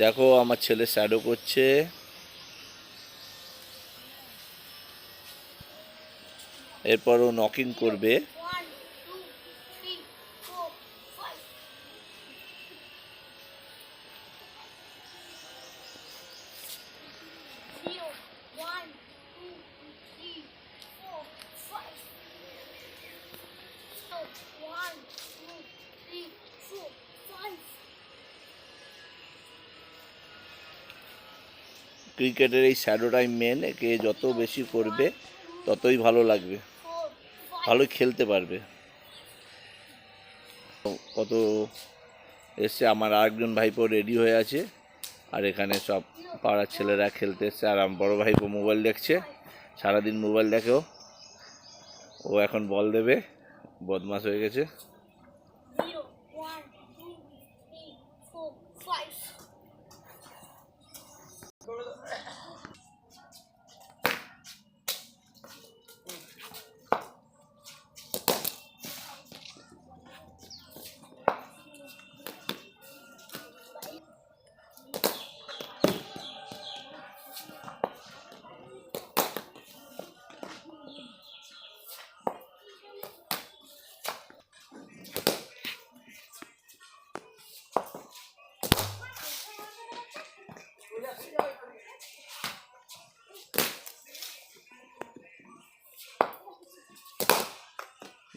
দেখো আমার ছেলে শ্যাডো করছে। এরপর ও নকিং করবে। ক্রিকেটের এই শ্যাডোটাই মেন, একে যত বেশি করবে ততই ভালো লাগবে, ভালোই খেলতে পারবে। কত এসছে, আমার আরেকজন ভাইপো রেডি হয়ে আছে, আর এখানে সব পাড়ার ছেলেরা খেলতে এসছে। আর আমার বড়ো ভাইপো মোবাইল দেখছে, সারাদিন মোবাইল দেখেও। ও এখন বল দেবে, বদমাশ হয়ে গেছে।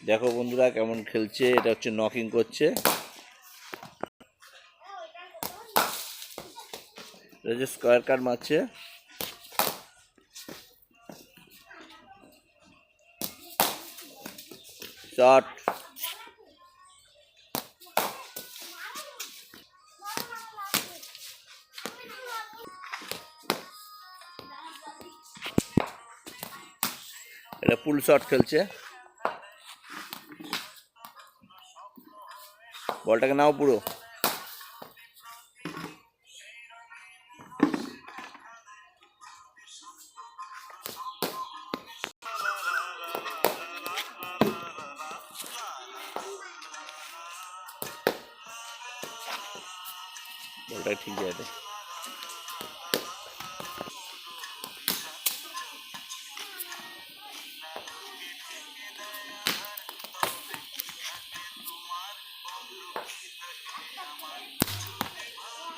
দেখো বন্ধুরা কেমন খেলছে, এটা হচ্ছে নকিং করছে। এটা যে স্কোয়ার কাট মারছে। শট। এটা পুল শট খেলছে। বলটাকে নাও পুরো। বলটা ঠিক জায়গাতে।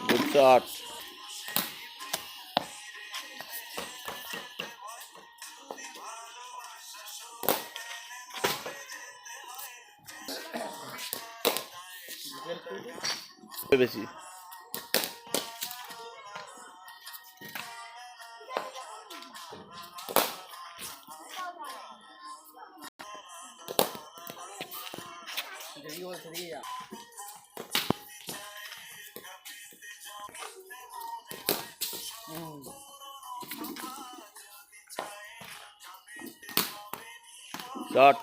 Good shot. বেশি শট।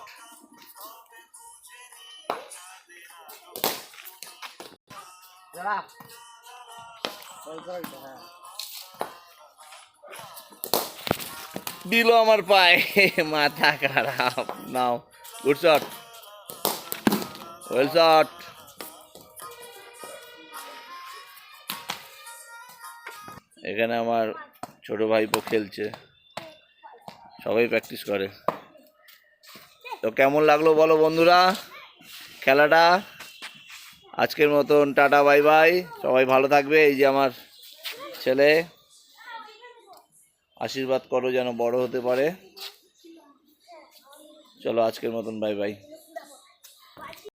দিল আমার পায়ে, মাথা খারাপ। নাও, গুড শট, ওয়েল শট। এখানে আমার ছোট ভাইপো খেলছে, সবাই প্র্যাকটিস করে। তো কেমন লাগলো বলো বন্ধুরা খেলাটা? আজকের মতন টাটা, বাই বাই, সবাই ভালো থাকবে। এই যে আমার ছেলে, আশীর্বাদ করো যেন বড় হতে পারে। চলো আজকের মতন বাই বাই।